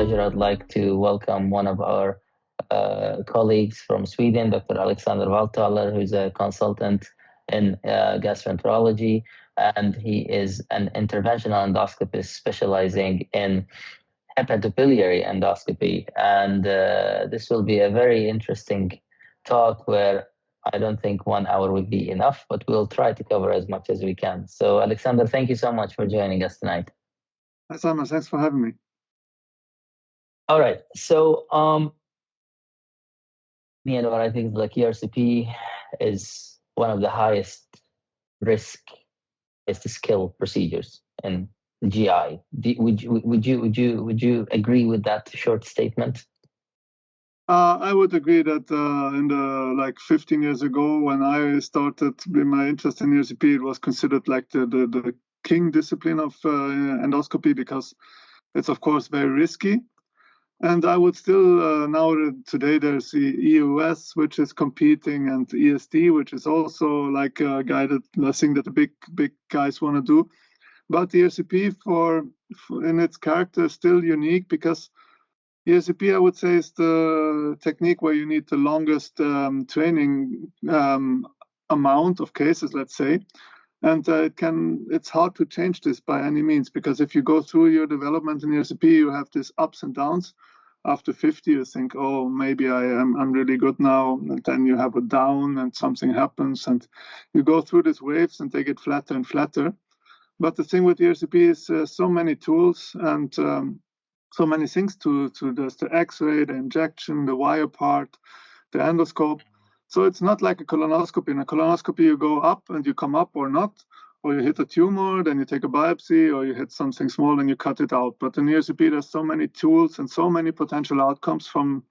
pleasure, I'd like to welcome one of our colleagues from Sweden, Dr. Alexander Waldthaler, who's a consultant in gastroenterology, and he is an interventional endoscopist specializing in hepatobiliary endoscopy. And this will be a very interesting talk where I don't think 1 hour would be enough, but we'll try to cover as much as we can. So Alexander, thank you so much for joining us tonight. Hi, Simon. Thanks for having me. All right. So, what I think like ERCP is one of the highest risk is the skill procedures in GI. Would you agree with that short statement? I would agree that in the 15 years ago, when I started with my interest in ERCP, it was considered like the king discipline of endoscopy because it's of course very risky. And I would still now today there's the EUS which is competing and ESD which is also like a guided thing that the big guys want to do. But the ERCP in its character is still unique because ERCP, I would say, is the technique where you need the longest training amount of cases, let's say. And it's hard to change this by any means, because if you go through your development in ERCP, you have these ups and downs. After 50, you think, oh, maybe I'm really good now. And then you have a down and something happens. And you go through these waves and they get flatter and flatter. But the thing with ERCP is so many tools and so many things to this, the X-ray, the injection, the wire part, the endoscope. So it's not like a colonoscopy. In a colonoscopy, you go up and you come up or not, or you hit a tumor, then you take a biopsy, or you hit something small and you cut it out. But in ERCP, there's so many tools and so many potential outcomes from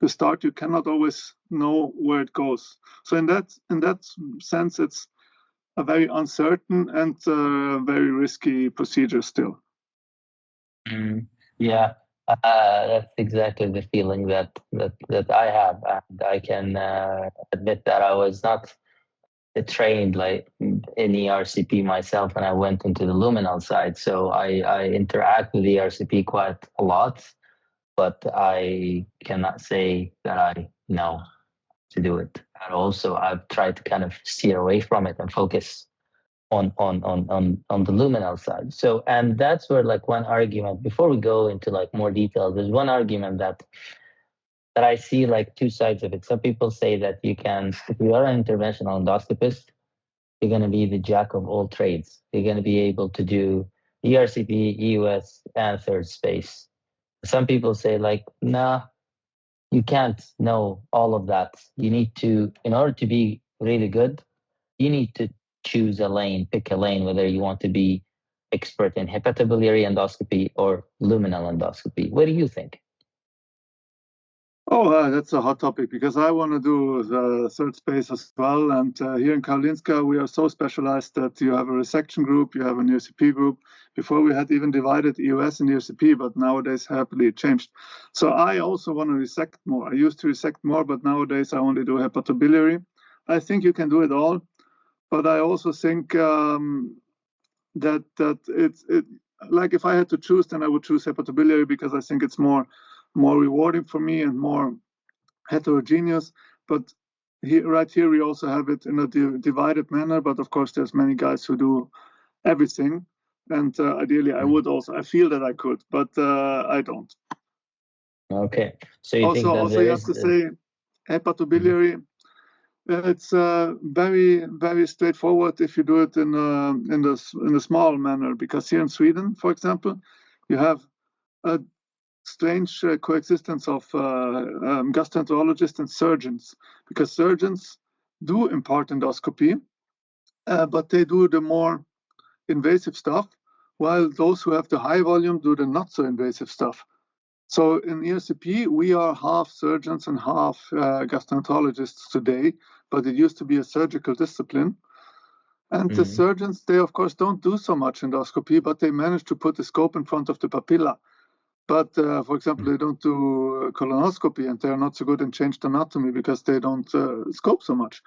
the start, you cannot always know where it goes. So in that sense, it's a very uncertain and very risky procedure still. Yeah, that's exactly the feeling that I have, and I can admit that I was not trained like in ERCP myself, and I went into the luminal side, so I interact with ERCP quite a lot, but I cannot say that I know to do it at all. So I've tried to kind of steer away from it and focus on the luminal side. So, and that's where like one argument, before we go into like more details, there's one argument that I see like two sides of it. Some people say that you can, if you are an interventional endoscopist, you're going to be the jack of all trades. You're going to be able to do ERCP, EUS, and third space. Some people say like, nah, you can't know all of that. You need to, in order to be really good, you need to choose a lane, pick a lane, whether you want to be expert in hepatobiliary endoscopy or luminal endoscopy. What do you think? Oh, that's a hot topic because I want to do the third space as well. And here in Karolinska, we are so specialized that you have a resection group, you have an ERCP group. Before we had even divided EUS and ERCP, but nowadays happily changed. So I also want to resect more. I used to resect more, but nowadays I only do hepatobiliary. I think you can do it all. But I also think that it's like if I had to choose, then I would choose hepatobiliary because I think it's more rewarding for me and more heterogeneous. But right here we also have it in a divided manner. But of course, there's many guys who do everything, and ideally I would also. I feel that I could, but I don't. Okay. So you also, think that also you have to say hepatobiliary. It's very, very straightforward if you do it in a small manner, because here in Sweden, for example, you have a strange coexistence of gastroenterologists and surgeons, because surgeons do impart endoscopy, but they do the more invasive stuff, while those who have the high volume do the not so invasive stuff. So in ERCP, we are half surgeons and half gastroenterologists today, but it used to be a surgical discipline. And the surgeons, they of course don't do so much endoscopy, but they manage to put the scope in front of the papilla. But for example, they don't do colonoscopy, and they're not so good in changed anatomy because they don't scope so much.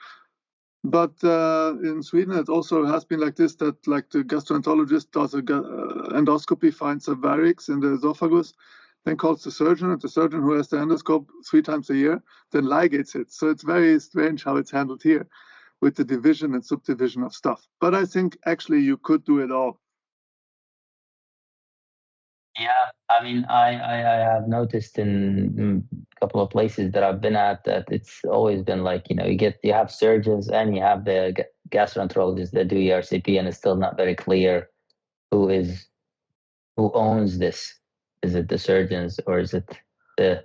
But in Sweden, it also has been like this, that like the gastroenterologist does a endoscopy, finds a varix in the esophagus, then calls the surgeon, and the surgeon who has the endoscope 3 times a year, then ligates it. So it's very strange how it's handled here with the division and subdivision of stuff. But I think actually you could do it all. Yeah, I mean, I have noticed in a couple of places that I've been at that it's always been like, you have surgeons and you have the gastroenterologists that do ERCP, and it's still not very clear who owns this. Is it the surgeons or is it the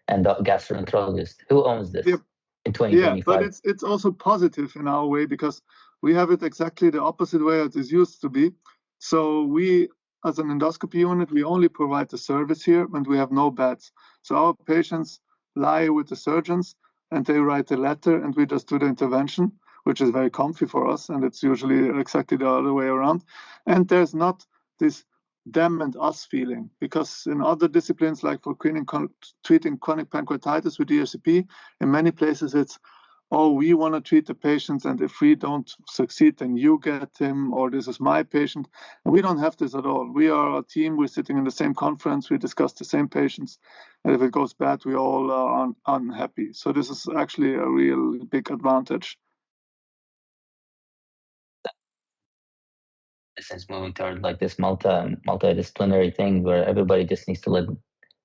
gastroenterologist? Who owns this in 2025? Yeah, but it's also positive in our way, because we have it exactly the opposite way as it used to be. So we, as an endoscopy unit, we only provide the service here, and we have no beds. So our patients lie with the surgeons, and they write a letter, and we just do the intervention, which is very comfy for us, and it's usually exactly the other way around. And there's not this them and us feeling, because in other disciplines, like for treating chronic pancreatitis with ERCP, in many places it's, oh, we want to treat the patients, and if we don't succeed, then you get him, or this is my patient. And we don't have this at all. We are a team, we're sitting in the same conference, we discuss the same patients, and if it goes bad, we all are unhappy. So this is actually a real big advantage. Since moving toward like this multidisciplinary thing where everybody just needs to let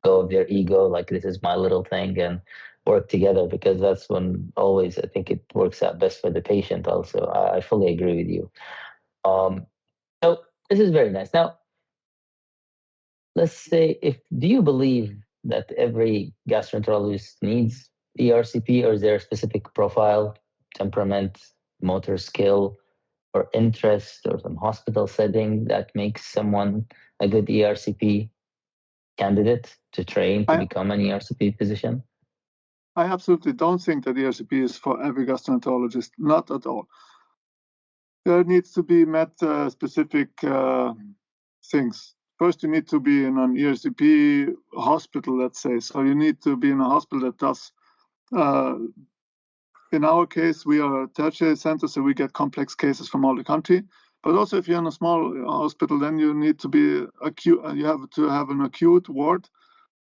go of their ego, like this is my little thing, and work together, because that's when always I think it works out best for the patient also. I fully agree with you. So this is very nice. Now, let's say, do you believe that every gastroenterologist needs ERCP, or is there a specific profile, temperament, motor skill, or interest, or some hospital setting that makes someone a good ERCP candidate to train to become an ERCP physician? I absolutely don't think that ERCP is for every gastroenterologist, not at all. There needs to be met specific things. First, you need to be in an ERCP hospital, let's say. So you need to be in a hospital that does, in our case, we are a tertiary center, so we get complex cases from all the country. But also, if you're in a small hospital, then you need to be acute. You have to have an acute ward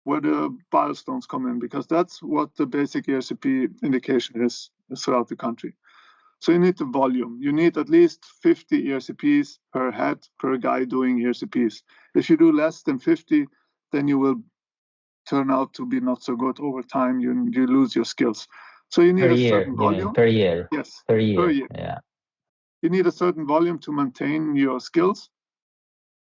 where the bile stones come in, because that's what the basic ERCP indication is throughout the country. So you need the volume. You need at least 50 ERCPs per head per guy doing ERCPs. If you do less than 50, then you will turn out to be not so good over time. You lose your skills. So you need a certain volume. Per year? Yes. Per year. Yeah. You need a certain volume to maintain your skills.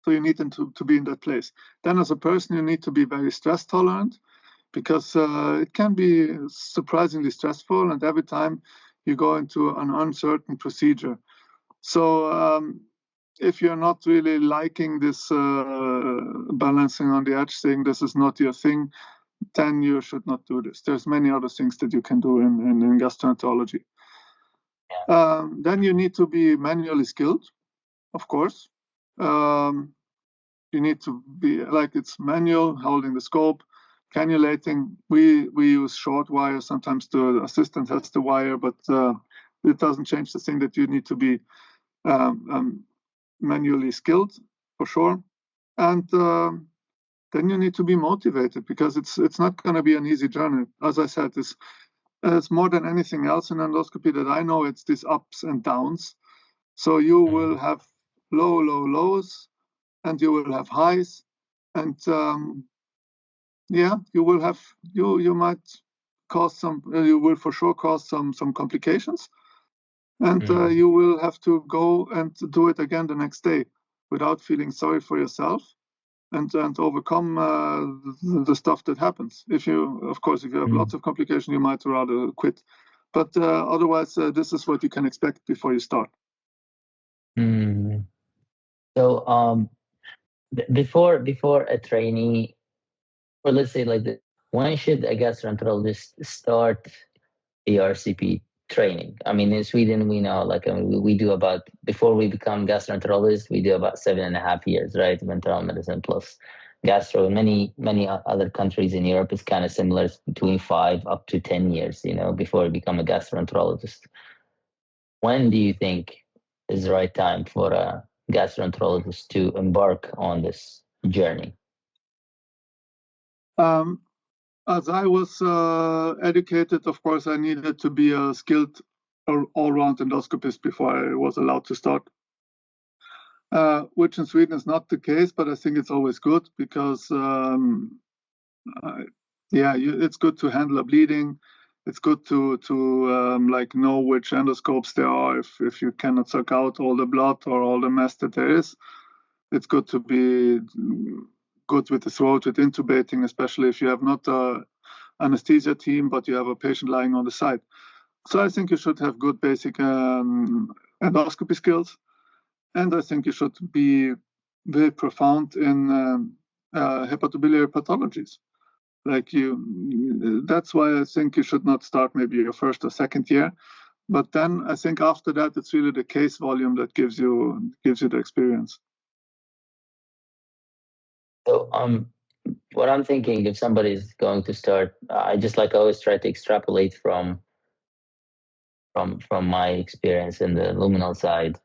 So you need them to be in that place. Then as a person, you need to be very stress tolerant, because it can be surprisingly stressful, and every time you go into an uncertain procedure. So if you're not really liking this balancing on the edge thing, this is not your thing, then you should not do this. There's many other things that you can do in gastroenterology. Yeah. Then you need to be manually skilled, of course. You need to be like, it's manual, holding the scope, cannulating. We use short wire. Sometimes the assistant has the wire, but it doesn't change the thing that you need to be manually skilled, for sure. And then you need to be motivated, because it's not going to be an easy journey. As I said, it's more than anything else in endoscopy that I know, it's these ups and downs. So you will have lows, and you will have highs, and you will have you might cause some. You will for sure cause some complications, and you will have to go and do it again the next day without feeling sorry for yourself, and overcome the stuff that happens. If you have lots of complications, you might rather quit. But otherwise, this is what you can expect before you start. So before a trainee, or let's say like this, when should a gastroenterologist start ERCP training? I mean, in Sweden, we know, like, we do about, before we become gastroenterologists, we do about 7.5 years, right? Internal medicine plus gastro. In many other countries in Europe, it's kind of similar. It's between 5 up to 10 years, before you become a gastroenterologist. When do you think is the right time for a gastroenterologist to embark on this journey? As I was educated, of course, I needed to be a skilled all-round endoscopist before I was allowed to start, which in Sweden is not the case, but I think it's always good because, it's good to handle a bleeding. It's good to like know which endoscopes there are if you cannot suck out all the blood or all the mess that there is. It's good to be good with the throat, with intubating, especially if you have not a anesthesia team, but you have a patient lying on the side. So I think you should have good basic endoscopy skills, and I think you should be very profound in hepatobiliary pathologies. Like that's why I think you should not start maybe your first or second year, but then I think after that it's really the case volume that gives you the experience. So what I'm thinking, if somebody's going to start, I just like always try to extrapolate from my experience in the luminal side.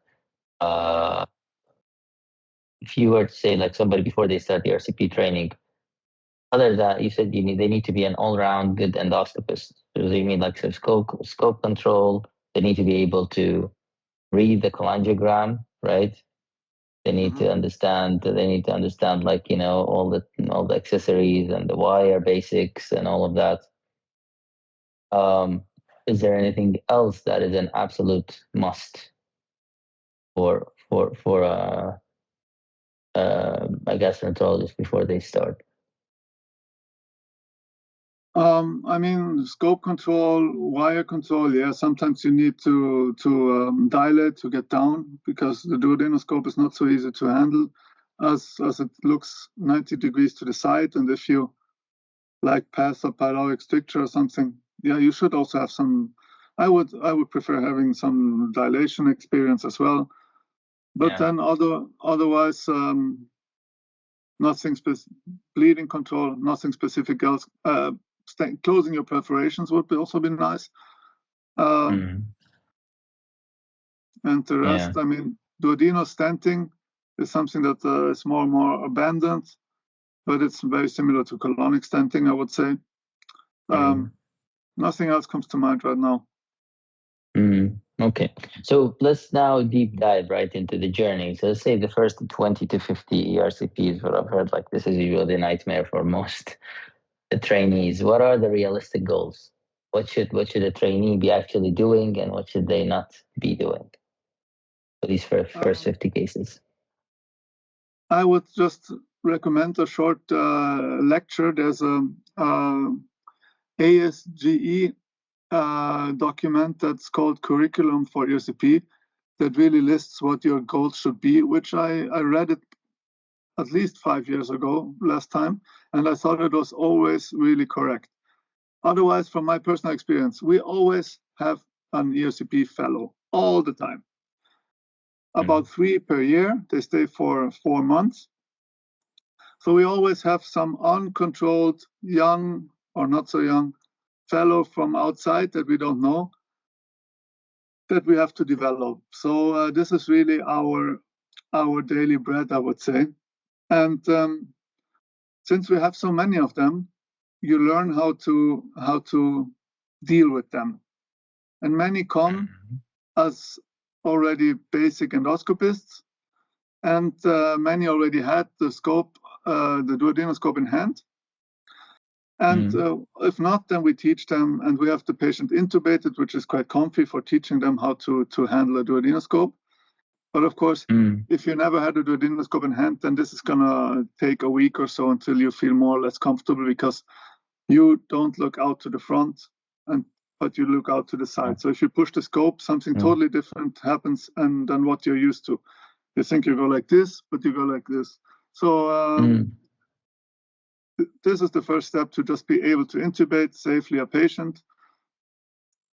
If you were to say like somebody before they start the RCP training, other than you said they need to be an all-round good endoscopist. So you mean like scope control? They need to be able to read the cholangiogram, right? They need to understand. They need to understand like all the accessories and the wire basics and all of that. Is there anything else that is an absolute must for a gastroenterologist before they start? I mean, scope control, wire control. Yeah, sometimes you need to dilate to get down because the duodenoscope is not so easy to handle, as it looks 90 degrees to the side. And if you like pass a pyloric stricture or something, yeah, you should also have some. I would prefer having some dilation experience as well. But then otherwise, nothing bleeding control, nothing specific else. Closing your perforations would also be nice. And the rest, I mean, duodenal stenting is something that is more and more abandoned, but it's very similar to colonic stenting, I would say. Nothing else comes to mind right now. Okay, so let's now deep dive right into the journey. So let's say the first 20 to 50 ERCPs, what I've heard, like this is usually a nightmare for most trainees. What are the realistic goals? What should a trainee be actually doing, and what should they not be doing for these first 50 cases? I would just recommend a short lecture. There's a ASGE document that's called Curriculum for ERCP that really lists what your goals should be, which I read it at least 5 years ago last time, and I thought it was always really correct. Otherwise, from my personal experience, we always have an ERCP fellow all the time. About 3 per year. They stay for 4 months. So we always have some uncontrolled, young or not so young fellow from outside that we don't know that we have to develop. So this is really our daily bread, I would say. And since we have so many of them, you learn how to deal with them. And many come as already basic endoscopists, and many already had the scope, the duodenoscope in hand. And if not, then we teach them, and we have the patient intubated, which is quite comfy for teaching them how to handle a duodenoscope. But of course, if you never had a duodenoscope in hand, then this is gonna take a week or so until you feel more or less comfortable, because you don't look out to the front, but you look out to the side. So if you push the scope, something totally different happens than what you're used to. You think you go like this, but you go like this. So this is the first step, to just be able to intubate safely a patient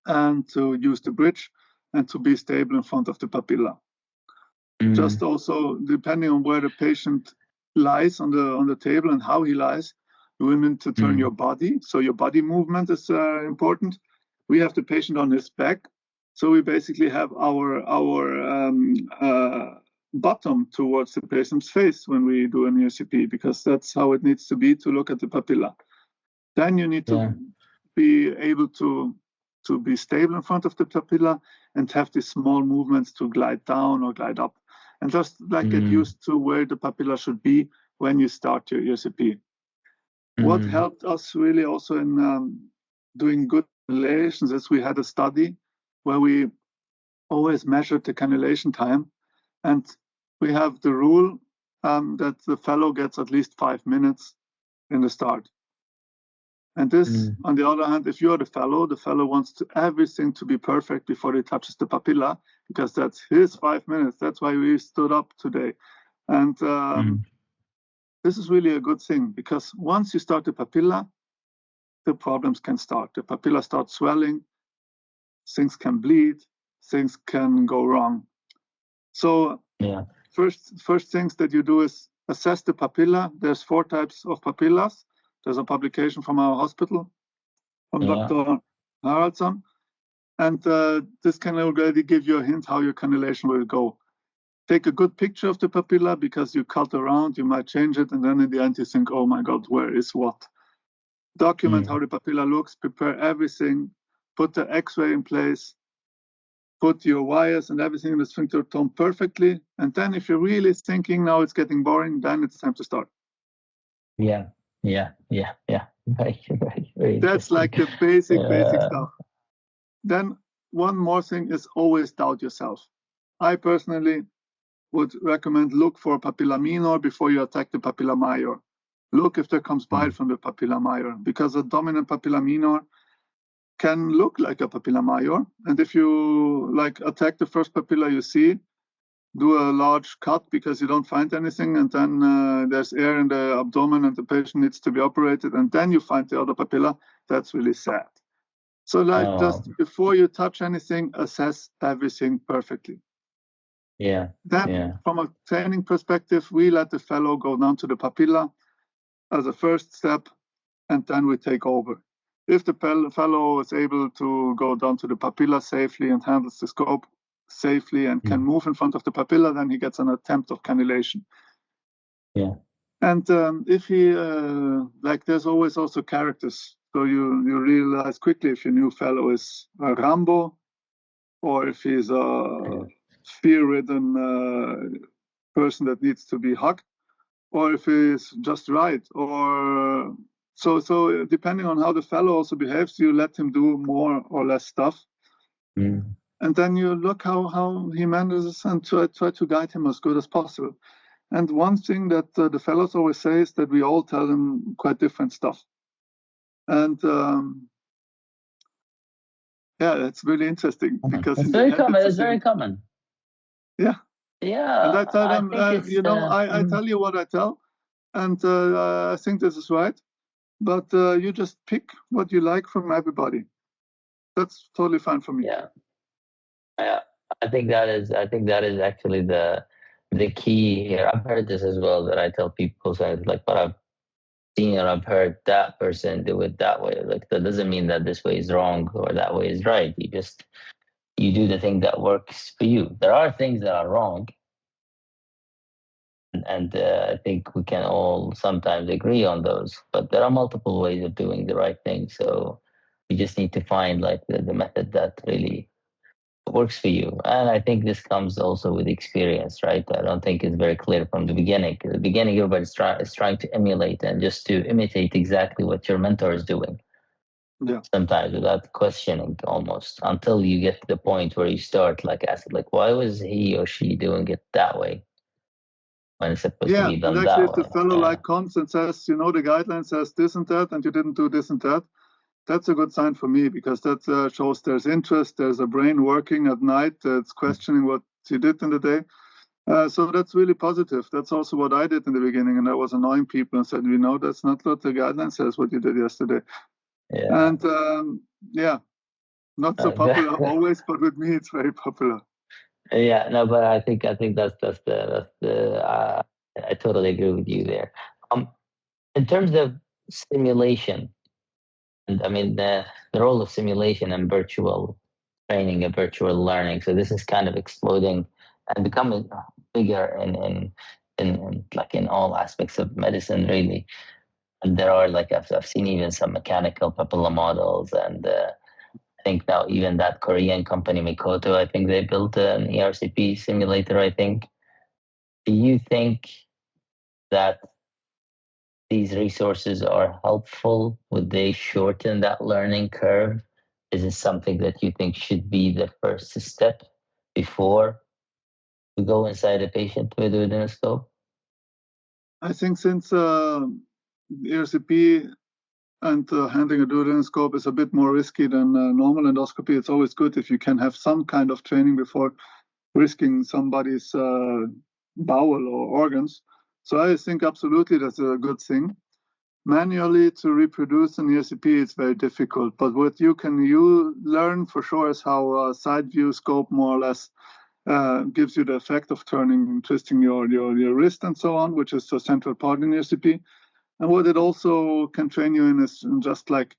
and to use the bridge and to be stable in front of the papilla. Just also, depending on where the patient lies on the table and how he lies, you will need to turn your body. So your body movement is important. We have the patient on his back. So we basically have our bottom towards the patient's face when we do an ERCP, because that's how it needs to be to look at the papilla. Then you need to be able to be stable in front of the papilla and have these small movements to glide down or glide up, and just like get used to where the papilla should be when you start your ERCP. What helped us really also in doing good cannulations is we had a study where we always measured the cannulation time, and we have the rule that the fellow gets at least 5 minutes in the start. And this, on the other hand, if you're the fellow wants everything to be perfect before he touches the papilla, because that's his 5 minutes. That's why we stood up today. And this is really a good thing, because once you start the papilla, the problems can start. The papilla starts swelling, things can bleed, things can go wrong. So first things that you do is assess the papilla. There's 4 types of papillas. There's a publication from our hospital, from Dr. Haraldsson, and this can already give you a hint how your cannulation will go. Take a good picture of the papilla, because you cut around, you might change it, and then in the end you think, oh my God, where is what? Document how the papilla looks, prepare everything, put the X-ray in place, put your wires and everything in the sphincter tone perfectly, and then if you're really thinking now it's getting boring, then it's time to start. Very That's like the basic stuff. Then one more thing is always doubt yourself. I personally would recommend look for papilla minor before you attack the papilla major. Look if there comes bile from the papilla major, because a dominant papilla minor can look like a papilla major. And if you attack the first papilla you see, do a large cut because you don't find anything, and then there's air in the abdomen and the patient needs to be operated, and then you find the other papilla, that's really sad. So just before you touch anything, assess everything perfectly. Then from a training perspective, we let the fellow go down to the papilla as a first step, and then we take over. If the fellow is able to go down to the papilla safely and handles the scope safely and can move in front of the papilla, then he gets an attempt of cannulation. And if he, there's always also characters. So you realize quickly if your new fellow is a Rambo, or if he's a fear-ridden person that needs to be hugged, or if he's just right. Or so depending on how the fellow also behaves, you let him do more or less stuff. And then you look how he manages and try to guide him as good as possible. And one thing that the fellows always say is that we all tell them quite different stuff. And it's really interesting because it's very common. It's very common. Yeah. And I tell them, I tell you what I tell, and I think this is right, but you just pick what you like from everybody. That's totally fine for me. I think that is actually the key here. I've heard this as well, that I tell people, so it's like, but I've seen or I've heard that person do it that way. Like, that doesn't mean that this way is wrong or that way is right. You do the thing that works for you. There are things that are wrong, and I think we can all sometimes agree on those, but there are multiple ways of doing the right thing. So you just need to find the method that really works for you. And I think this comes also with experience, right? I don't think it's very clear from the beginning. At the beginning, everybody's trying to emulate and just to imitate exactly what your mentor is doing. Sometimes without questioning, almost, until you get to the point where you start asking, why was he or she doing it that way when it's supposed to be done and actually, if the fellow comes and says, the guideline says this and that, and you didn't do this and that, that's a good sign for me, because that shows there's interest, there's a brain working at night, it's questioning what you did in the day. So that's really positive. That's also what I did in the beginning, and I was annoying people and said, that's not what the guideline says, what you did yesterday. And not so popular always, but with me it's very popular. But I think that's I totally agree with you there. In terms of simulation, and I mean the role of simulation and virtual training and virtual learning. So this is kind of exploding and becoming bigger in all aspects of medicine, really. And there are like I've seen even some mechanical papilla models, and I think now even that Korean company Mikoto, I think they built an ERCP simulator. I think. Do you think that these resources are helpful? Would they shorten that learning curve? Is it something that you think should be the first step before we go inside a patient with an endoscope? I think since ERCP and handling a duodenoscope is a bit more risky than normal endoscopy, it's always good if you can have some kind of training before risking somebody's bowel or organs. So I think absolutely that's a good thing. Manually to reproduce an ERCP is very difficult, but what you learn for sure is how a side view scope more or less gives you the effect of twisting your wrist and so on, which is a central part in ERCP. And what it also can train you in is just like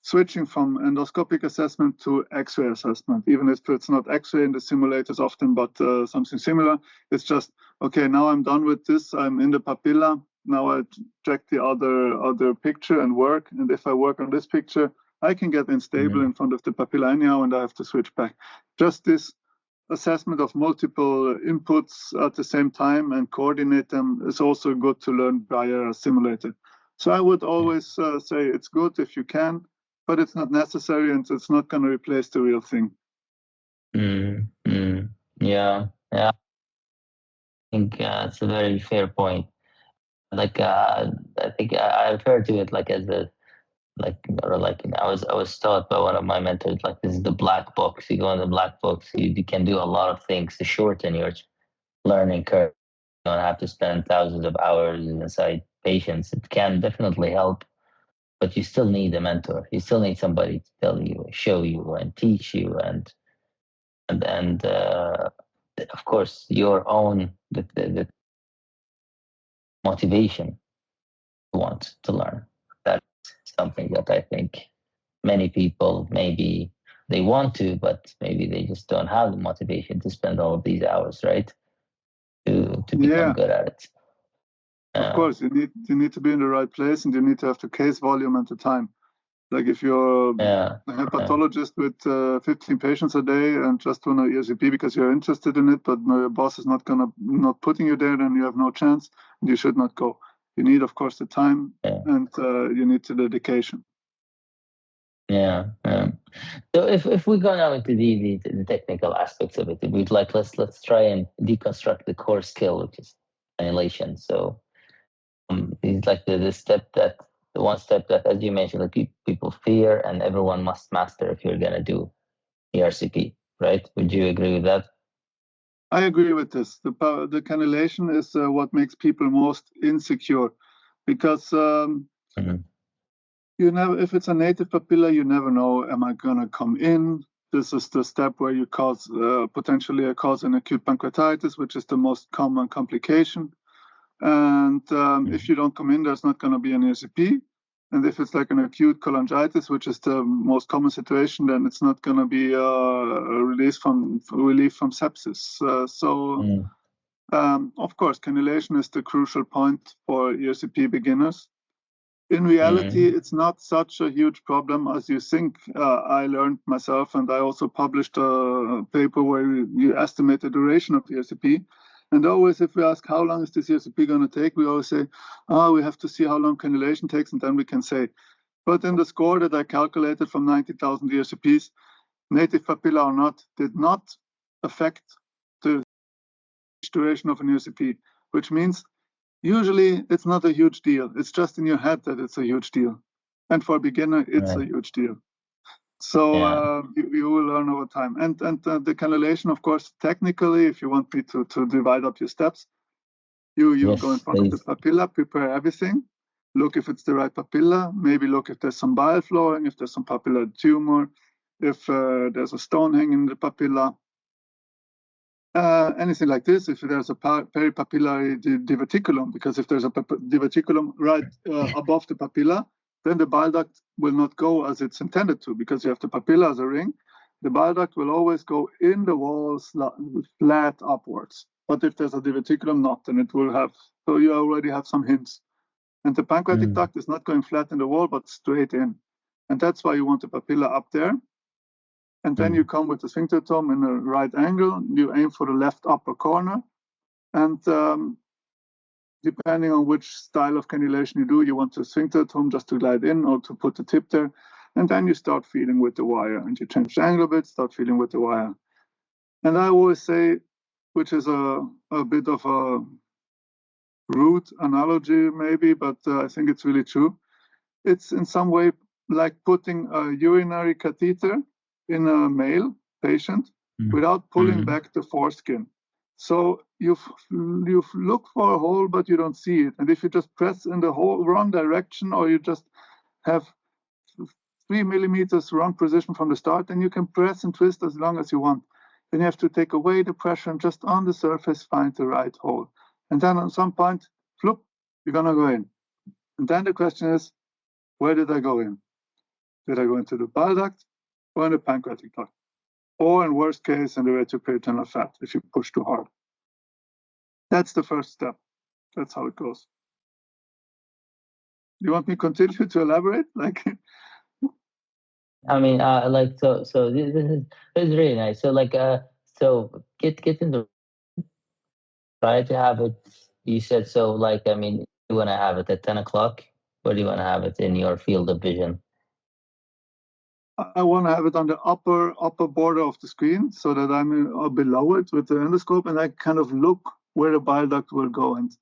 switching from endoscopic assessment to X-ray assessment, even if it's not X-ray in the simulators often, but something similar. It's just, okay, now I'm done with this. I'm in the papilla. Now I check the other picture and work. And if I work on this picture, I can get unstable in front of the papilla anyhow, and I have to switch back. Just this assessment of multiple inputs at the same time and coordinate them is also good to learn via a simulator. So I would always say it's good if you can, but it's not necessary, and it's not going to replace the real thing. Yeah. I think it's a very fair point. Like I think I refer to it like as a I was taught by one of my mentors, like this is the black box. You go in the black box, you can do a lot of things to shorten your learning curve. You don't have to spend thousands of hours inside patients. It can definitely help, but you still need a mentor. You still need somebody to tell you, show you, and teach you, and of course your own the motivation to want to learn. That's something that I think many people maybe they want to, but maybe they just don't have the motivation to spend all of these hours, right? To become good at it. Of course, you need to be in the right place, and you need to have the case volume at the time. Like if you're a hepatologist with 15 patients a day and just doing an ERCP because you're interested in it, but your boss is not putting you there, then you have no chance, and you should not go. You need, of course, the time, and you need the dedication. Yeah. So if we go now into the technical aspects of it, we'd like let's try and deconstruct the core skill, which is cannulation. So it's like the one step that, as you mentioned, like people fear and everyone must master if you're gonna do ERCP, right? Would you agree with that? I agree with this. The cannulation is what makes people most insecure, because you never, if it's a native papilla, you never know, am I gonna come in? This is the step where you potentially cause an acute pancreatitis, which is the most common complication. And if you don't come in, there's not going to be an ERCP. And if it's like an acute cholangitis, which is the most common situation, then it's not going to be a relief from sepsis. Of course, cannulation is the crucial point for ERCP beginners. In reality, it's not such a huge problem as you think. I learned myself, and I also published a paper where you estimate the duration of ERCP. And always, if we ask how long is this ERCP going to take, we always say, we have to see how long cannulation takes, and then we can say. But in the score that I calculated from 90,000 ERCPs, native papilla or not, did not affect the duration of an ERCP, which means usually it's not a huge deal. It's just in your head that it's a huge deal. And for a beginner, it's a huge deal. So you will learn over time. And the cannulation, of course, technically, if you want me to divide up your steps, you go in front of the papilla, prepare everything, look if it's the right papilla, maybe look if there's some bile flowing, if there's some papillary tumor, if there's a stone hanging in the papilla, anything like this, if there's a peripapillary diverticulum, because if there's a diverticulum right above the papilla, then the bile duct will not go as it's intended to, because you have the papilla as a ring. The bile duct will always go in the walls flat upwards. But if there's a diverticulum, not, then it will have, so you already have some hints. And the pancreatic duct is not going flat in the wall, but straight in. And that's why you want the papilla up there. And then you come with the sphincterotome in a right angle. You aim for the left upper corner. And depending on which style of cannulation you do, you want the sphincterotome just to glide in or to put the tip there. And then you start feeling with the wire. And you change the angle a bit, start feeling with the wire. And I always say, which is a bit of a rude analogy maybe, but I think it's really true. It's in some way like putting a urinary catheter in a male patient without pulling back the foreskin. So you look for a hole, but you don't see it. And if you just press in the wrong direction, or you just have 3 millimeters wrong position from the start, then you can press and twist as long as you want. Then you have to take away the pressure and just on the surface find the right hole. And then at some point, flip, you're gonna go in. And then the question is, where did I go in? Did I go into the bile duct or in the pancreatic duct? Or in worst case, in the retroperitoneal fat, if you push too hard. That's the first step. That's how it goes. You want me to continue to elaborate? Like, I mean, like, so this is really nice. So like, so get in the, try to have it. You said so. Like, I mean, you want to have it at 10 o'clock. Where do you want to have it in your field of vision? I want to have it on the upper border of the screen, so that I'm below it with the endoscope, and I kind of look where the bile duct will go. And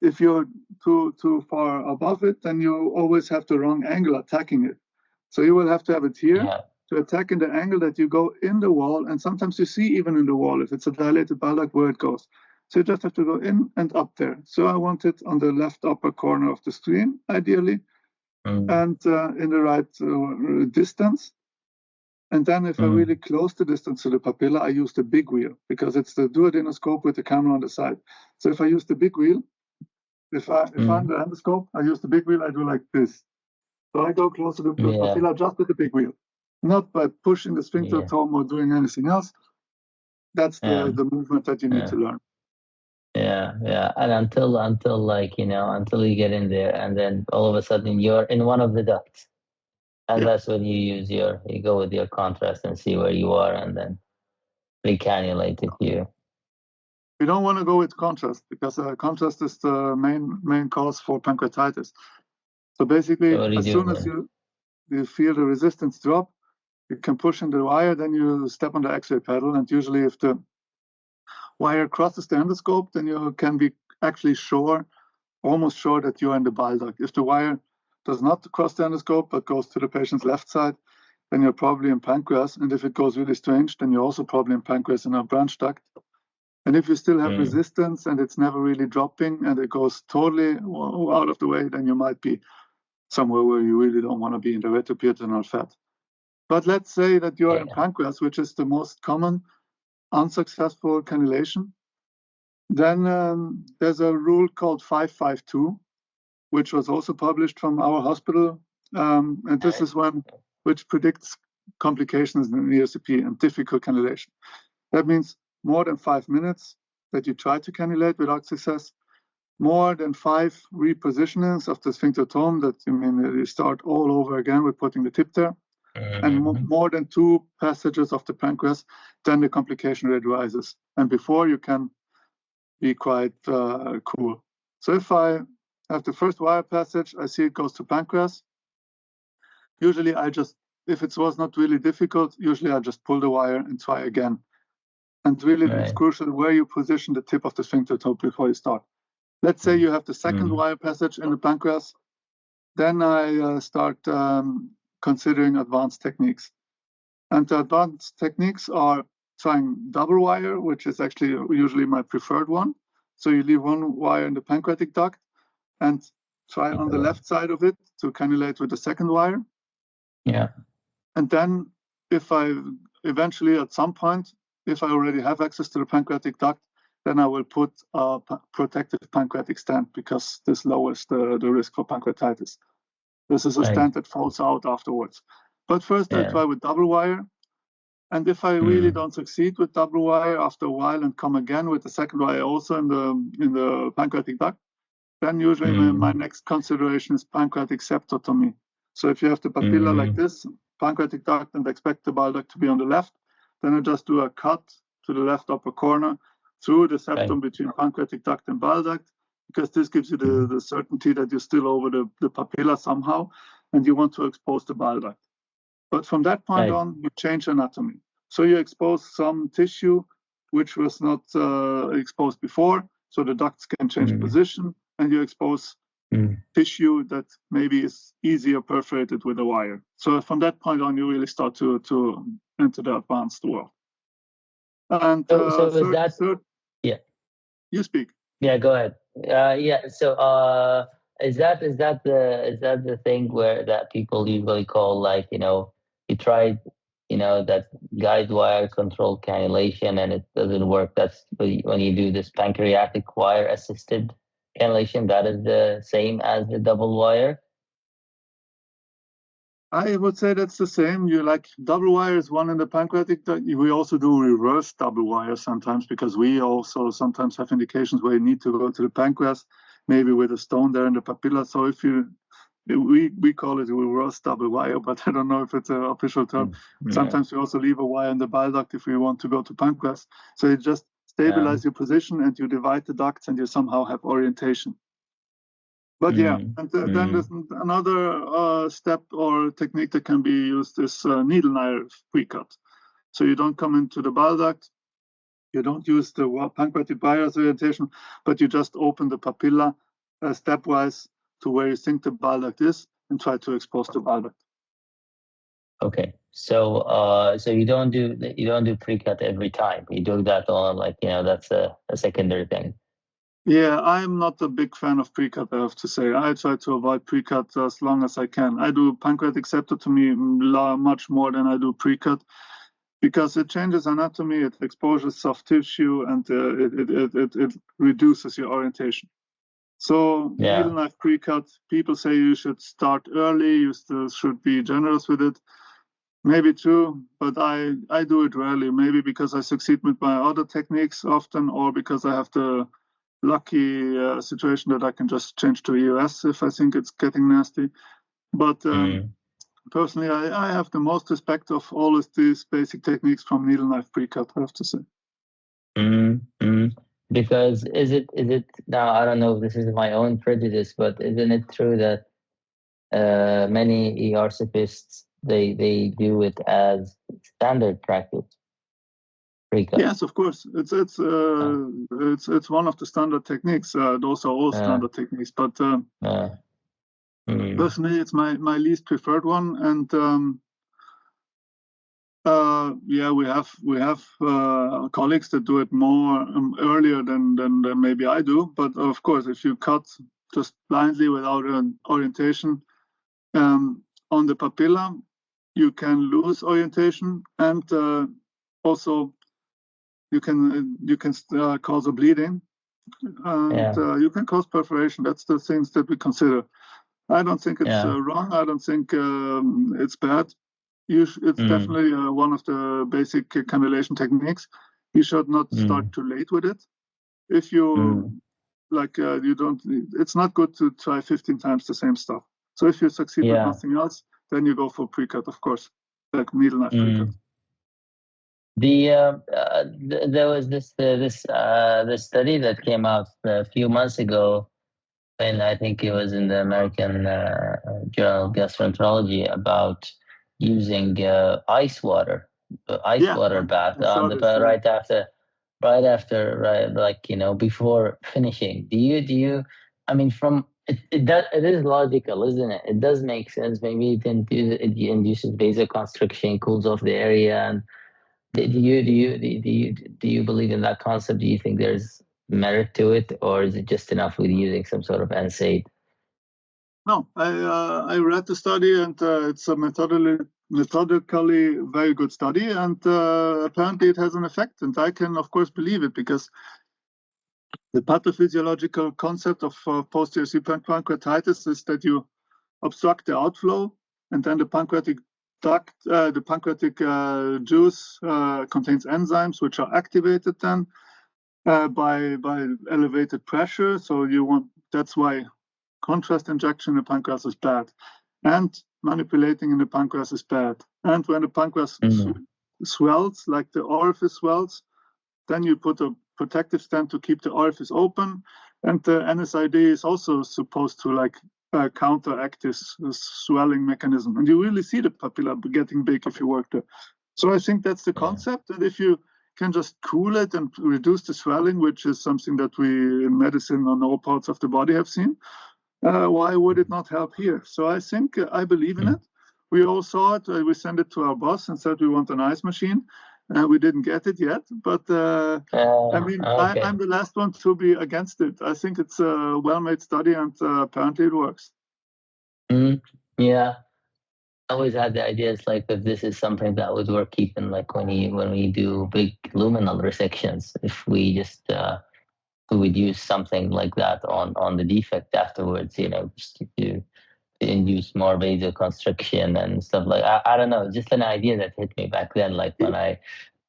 if you're too far above it, then you always have the wrong angle attacking it. So you will have to have it here to attack in the angle that you go in the wall, and sometimes you see even in the wall if it's a dilated bile duct where it goes. So you just have to go in and up there. So I want it on the left upper corner of the screen, ideally, and in the right distance. And then if I really close the distance to the papilla, I use the big wheel, because it's the duodenoscope with the camera on the side. So if I use the big wheel, if I'm the endoscope, I use the big wheel, I do like this. So I go closer to the papilla just with the big wheel, not by pushing the sphincterotome or doing anything else. That's the movement that you need to learn. Yeah. And until like, you know, until you get in there, and then all of a sudden you're in one of the ducts. And that's when you go with your contrast and see where you are, and then recannulate if you. You don't want to go with contrast, because contrast is the main cause for pancreatitis. So basically, as soon as you feel the resistance drop, you can push in the wire, then you step on the X-ray pedal, and usually if the wire crosses the endoscope, then you can be actually almost sure that you're in the bile duct. If the wire does not cross the endoscope but goes to the patient's left side, then you're probably in pancreas. And if it goes really strange, then you're also probably in pancreas in a branch duct. And if you still have resistance and it's never really dropping and it goes totally out of the way, then you might be somewhere where you really don't want to be, in the retroperitoneal fat. But let's say that you're in pancreas, which is the most common unsuccessful cannulation. Then there's a rule called 552, which was also published from our hospital. And this is one which predicts complications in ERCP and difficult cannulation. That means more than 5 minutes that you try to cannulate without success, more than 5 repositionings of the sphincterotome, that you start all over again with putting the tip there, and more than 2 passages of the pancreas, then the complication rate rises. And before, you can be quite cool. So if I have the first wire passage, I see it goes to pancreas. Usually if it was not really difficult, usually I just pull the wire and try again. And really, it's crucial where you position the tip of the sphincterotome before you start. Let's say you have the second wire passage in the pancreas. Then I start considering advanced techniques. And the advanced techniques are trying double wire, which is actually usually my preferred one. So you leave one wire in the pancreatic duct and try on the left side of it to cannulate with the second wire. Yeah. And then if I eventually, at some point, if I already have access to the pancreatic duct, then I will put a protective pancreatic stent, because this lowers the risk for pancreatitis. This is a stent that falls out afterwards. But first I try with double wire. And if I really don't succeed with double wire after a while and come again with the second wire also in the pancreatic duct, then usually my next consideration is pancreatic septotomy. So if you have the papilla like this, pancreatic duct, and expect the bile duct to be on the left, then I just do a cut to the left upper corner through the septum between pancreatic duct and bile duct, because this gives you the certainty that you're still over the papilla somehow, and you want to expose the bile duct. But from that point on, you change anatomy. So you expose some tissue which was not exposed before, so the ducts can change position, and you expose tissue that maybe is easier perforated with a wire. So from that point on, you really start to enter the advanced world. And so is that you speak. Yeah, go ahead. So is that the thing where that people usually call, like, you tried that guide wire controlled cannulation and it doesn't work? That's when you do this pancreatic wire assisted cannulation. That is the same as the double wire. I would say that's the same. You like double wire is one in the pancreatic. We also do reverse double wire sometimes, because we also sometimes have indications where you need to go to the pancreas, maybe with a stone there in the papilla. So we call it reverse double wire, but I don't know if it's an official term. Sometimes we also leave a wire in the bile duct if we want to go to pancreas. So you just stabilize your position and you divide the ducts and you somehow have orientation. But then there's another step or technique that can be used, is needle knife pre-cut. So you don't come into the bile duct, you don't use the pancreatic bias orientation, but you just open the papilla stepwise to where you think the bile duct is and try to expose the bile duct. Okay, so you don't do pre-cut every time. You do that on, like, that's a secondary thing. Yeah, I'm not a big fan of pre-cut, I have to say. I try to avoid pre-cut as long as I can. I do pancreatic septotomy much more than I do pre-cut, because it changes anatomy, it exposes soft tissue, and it reduces your orientation. So needle knife pre-cut, people say you should start early, you still should be generous with it. Maybe true, but I do it rarely, maybe because I succeed with my other techniques often, or because I have the lucky situation that I can just change to EOS if I think it's getting nasty. But personally, I have the most respect of all of these basic techniques from needle knife pre-cut, I have to say. Because is it now, I don't know if this is my own prejudice, but isn't it true that many ERCPists they do it as standard practice? Pre-cut. Yes, of course. It's one of the standard techniques. Those are all standard techniques, but personally, it's my least preferred one. And we have colleagues that do it more earlier than maybe I do. But of course, if you cut just blindly without an orientation on the papilla, you can lose orientation, and also you can cause a bleeding, and you can cause perforation. That's the things that we consider. I don't think it's wrong. I don't think it's bad. It's definitely one of the basic cannulation techniques. You should not start too late with it. If you you don't, it's not good to try 15 times the same stuff. So if you succeed with nothing else, then you go for pre-cut, of course, like needle knife pre-cut. There was this study that came out a few months ago, and I think it was in the American Journal of Gastroenterology, about using ice water bath on the right after before finishing. Do you? I mean, it is logical, isn't it? It does make sense. Maybe it induces vasoconstriction, cools off the area, and do you believe in that concept? Do you think there's merit to it, or is it just enough with using some sort of NSAID? No, I read the study, and it's a methodically very good study, and apparently it has an effect, and I can of course believe it, because the pathophysiological concept of post-ERCP pancreatitis is that you obstruct the outflow, and then the pancreatic duct, the pancreatic juice contains enzymes which are activated then by elevated pressure. So you want that's why contrast injection in the pancreas is bad, and manipulating in the pancreas is bad. And when the pancreas swells, like the orifice swells, then you put a protective stent to keep the orifice open. And the NSAID is also supposed to like counteract this swelling mechanism. And you really see the papilla getting big if you work there. So I think that's the concept. And if you can just cool it and reduce the swelling, which is something that we in medicine on all parts of the body have seen, why would it not help here? So I think I believe in it. We all saw it. We sent it to our boss and said we want an ice machine. We didn't get it yet, but I mean, okay. I'm the last one to be against it. I think it's a well-made study, and apparently it works. Yeah, I always had the ideas like if this is something that would work even like when we do big luminal resections, if we just we would use something like that on the defect afterwards, just to induce more vasoconstriction and stuff like I don't know, just an idea that hit me back then, like when I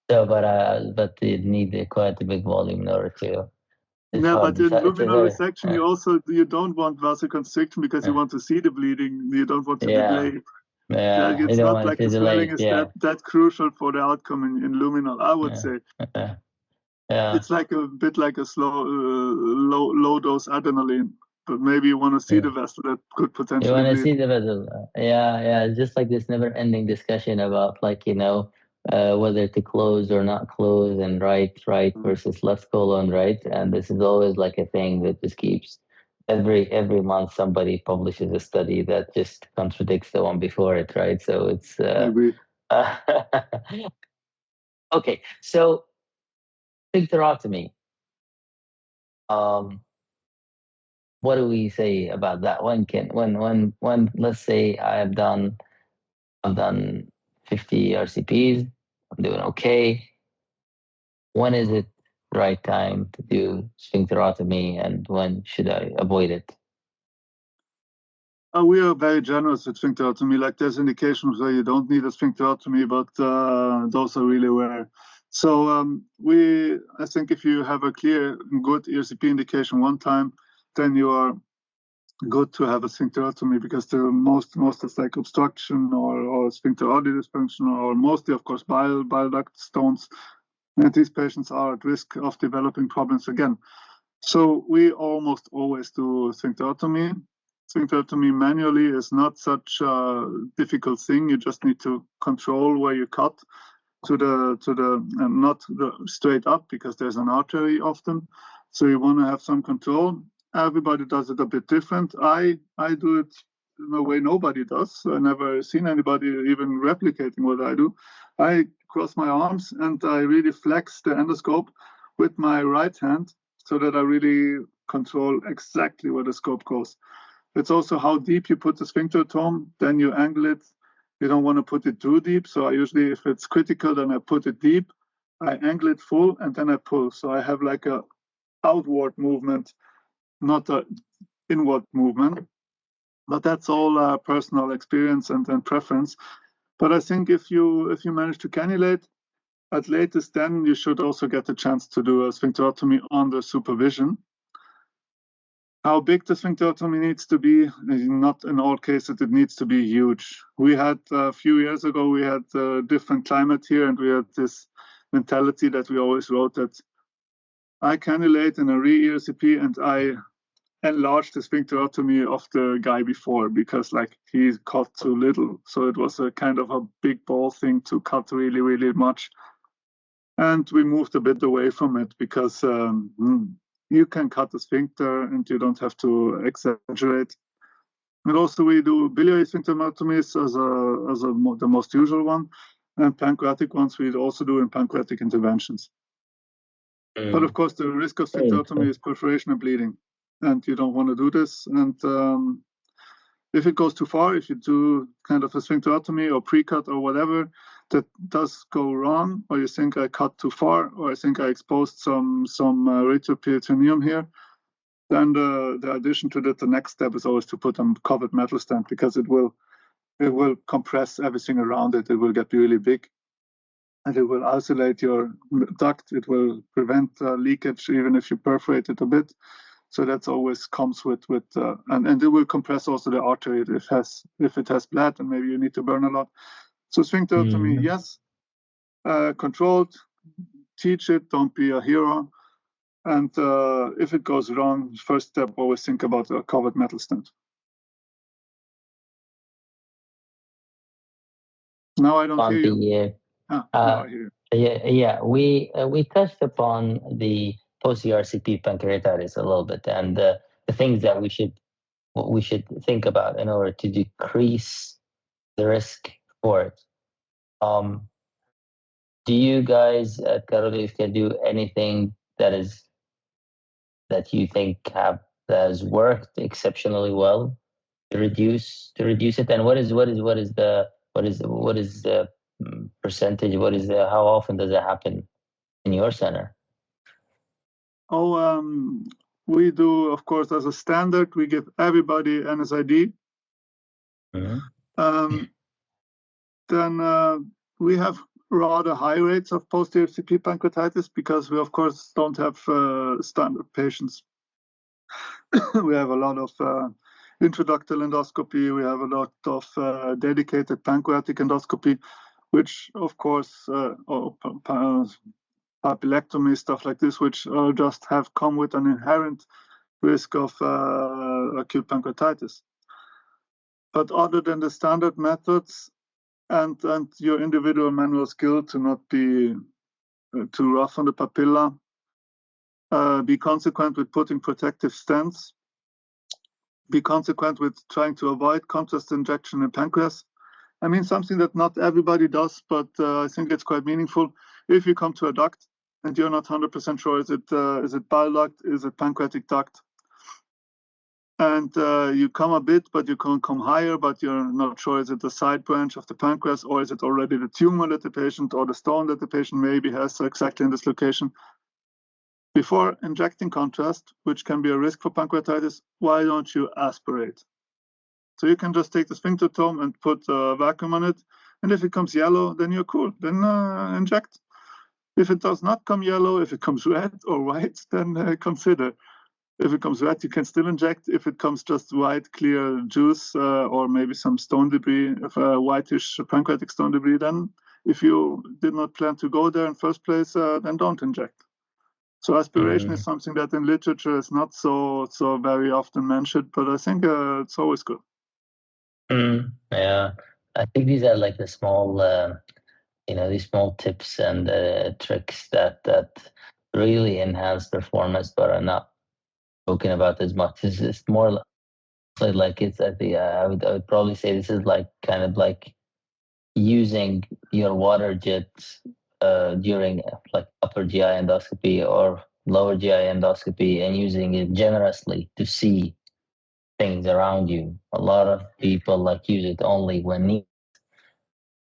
but it needed quite a big volume in order to. But in luminal resection, you don't want vasoconstriction because you want to see the bleeding. You don't want to delay it. Yeah, it's not like the swelling is that crucial for the outcome in luminal, I would say. It's like a bit like a slow, low dose adrenaline, but maybe you want to see the vessel that could potentially. You want to see the vessel, It's just like this never-ending discussion about whether to close or not close, and right versus left colon, right? And this is always like a thing that just keeps every month somebody publishes a study that just contradicts the one before it, right? So it's okay. So sphincterotomy. What do we say about that? When let's say I've done 50 RCPs, I'm doing okay. When is it right time to do sphincterotomy, and when should I avoid it? We are very generous with sphincterotomy. Like there's indications where you don't need a sphincterotomy, but those are really rare. So I think if you have a clear, good ERCP indication one time, then you are good to have a sphincterotomy, because the most is like obstruction or sphincterody dysfunction, or mostly, of course, bile duct stones. And these patients are at risk of developing problems again. So we almost always do sphincterotomy. Sphincterotomy manually is not such a difficult thing. You just need to control where you cut to the not the straight up, because there's an artery often. So you want to have some control. Everybody does it a bit different. I do it in a way nobody does. I never seen anybody even replicating what I do. I cross my arms and I really flex the endoscope with my right hand so that I really control exactly where the scope goes. It's also how deep you put the sphincterotome, then you angle it. You don't want to put it too deep. So I usually, if it's critical, then I put it deep. I angle it full and then I pull. So I have like a outward movement, not an inward movement. But that's all personal experience and preference. But I think if you manage to cannulate, at latest then you should also get a chance to do a sphincterotomy under supervision. How big the sphincterotomy needs to be, not in all cases it needs to be huge. We had a few years ago, we had a different climate here, and we had this mentality that we always wrote that I cannulate in a re-ERCP and I enlarge the sphincterotomy of the guy before, because like he cut too little. So it was a kind of a big ball thing to cut really, really much. And we moved a bit away from it, because you can cut the sphincter and you don't have to exaggerate. And also we do biliary sphincterotomies as the most usual one, and pancreatic ones we also do in pancreatic interventions. But of course the risk of sphincterotomy is perforation and bleeding, and you don't want to do this. And if it goes too far, if you do kind of a sphincterotomy or pre-cut or whatever that does go wrong, or you think I cut too far, or I think I exposed some retroperitoneum here, then the addition to that, the next step is always to put a covered metal stent, because it will compress everything around it. It will get really big, and it will isolate your duct. It will prevent leakage even if you perforate it a bit. So that's always comes with and it will compress also the artery if it has bled, and maybe you need to burn a lot. So sphincterotomy, yes, controlled, teach it, don't be a hero. And if it goes wrong, first step, always think about a covered metal stent. Now I don't hear you. Now I hear you. Yeah. We touched upon the post-ERCP pancreatitis a little bit, and the things that what we should think about in order to decrease the risk for it. Do you guys at Karolinska do anything that you think has worked exceptionally well to reduce it? And what is the percentage? How often does it happen in your center? Oh, we do, of course, as a standard, we give everybody NSID. Then we have rather high rates of post-ERCP pancreatitis because we, of course, don't have standard patients. We have a lot of intraductal endoscopy. We have a lot of dedicated pancreatic endoscopy, which, of course, papilectomy, stuff like this, which just have come with an inherent risk of acute pancreatitis. But other than the standard methods and your individual manual skill to not be too rough on the papilla, be consequent with putting protective stents, be consequent with trying to avoid contrast injection in pancreas. I mean, something that not everybody does, but I think it's quite meaningful. If you come to a duct and you're not 100% sure, is it bile duct, is it pancreatic duct? And you come a bit, but you can't come higher, but you're not sure, is it the side branch of the pancreas, or is it already the tumor that the patient, or the stone that the patient maybe has exactly in this location? Before injecting contrast, which can be a risk for pancreatitis, why don't you aspirate? So you can just take the sphincterotome and put a vacuum on it, and if it comes yellow, then you're cool, then inject. If it does not come yellow, if it comes red or white, then consider. If it comes red, you can still inject. If it comes just white, clear juice, or maybe some stone debris, whitish pancreatic stone debris, then if you did not plan to go there in first place, then don't inject. So aspiration is something that in literature is not so very often mentioned, but I think it's always good. Yeah, I think these are like the small, these small tips and tricks that really enhance performance, but are not spoken about as much. It's more like it's at the. I would probably say this is like kind of like using your water jets during like upper GI endoscopy or lower GI endoscopy, and using it generously to see things around you. A lot of people like use it only when needed,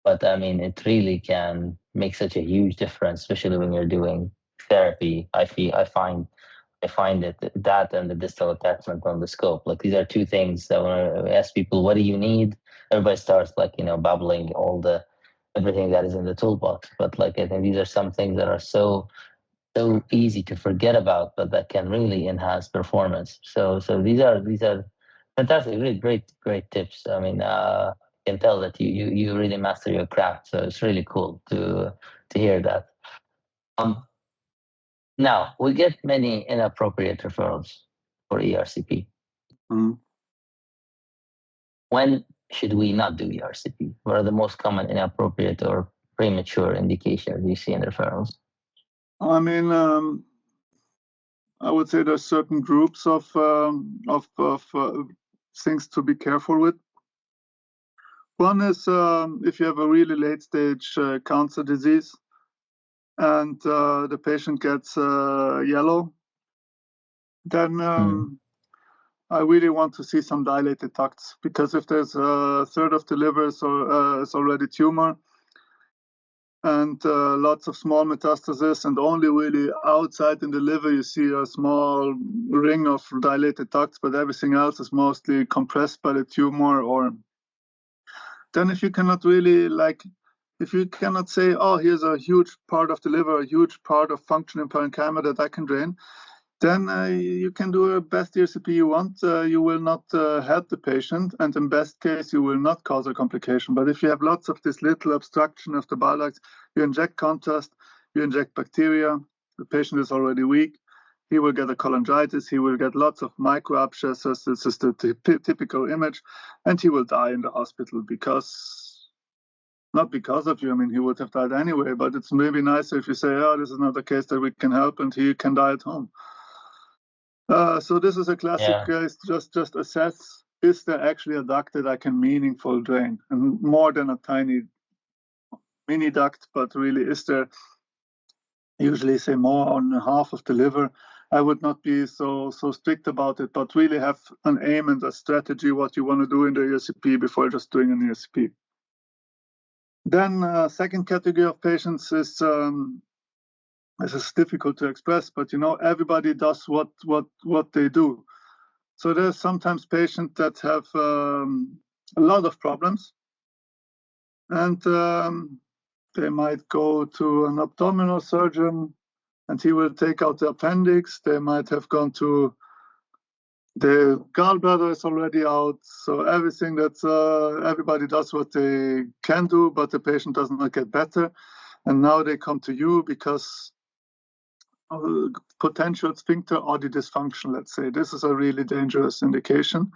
but I mean, it really can make such a huge difference, especially when you're doing therapy. I find that and the distal attachment on the scope, like these are two things that when I ask people, what do you need? Everybody starts like, babbling everything that is in the toolbox. But like, I think these are some things that are so easy to forget about, but that can really enhance performance. So these are fantastic, really great tips. I mean, I can tell that you really master your craft. So it's really cool to hear that. Now, we get many inappropriate referrals for ERCP. When should we not do ERCP? What are the most common inappropriate or premature indications you see in referrals? I mean, I would say there's certain groups of things to be careful with. One is if you have a really late stage cancer disease and the patient gets yellow, then I really want to see some dilated ducts, because if there's a third of the liver is already tumor and lots of small metastasis, and only really outside in the liver you see a small ring of dilated ducts, but everything else is mostly compressed by the tumor, or then if you cannot really if you cannot say, oh, here's a huge part of the liver, a huge part of functioning parenchyma that I can drain, then you can do a best ERCP you want. You will not help the patient, and in best case, you will not cause a complication. But if you have lots of this little obstruction of the bile ducts, you inject contrast, you inject bacteria, the patient is already weak, he will get a cholangitis, he will get lots of micro abscesses, this is the typical image, and he will die in the hospital because, not because of you, I mean, he would have died anyway, but it's maybe nicer if you say, oh, this is not a case that we can help, and he can die at home. So this is a classic case, just assess, is there actually a duct that I can meaningful drain? And more than a tiny mini duct, but really is there, usually say more on half of the liver. I would not be so strict about it, but really have an aim and a strategy what you want to do in the ERCP before just doing an ERCP. Then second category of patients is, this is difficult to express, but you know, everybody does what they do. So there's sometimes patients that have a lot of problems, and they might go to an abdominal surgeon and he will take out the appendix. They might have gone to, the gallbladder is already out. So everything that everybody does what they can do, but the patient does not get better. And now they come to you because of potential sphincter oddity dysfunction, let's say. This is a really dangerous indication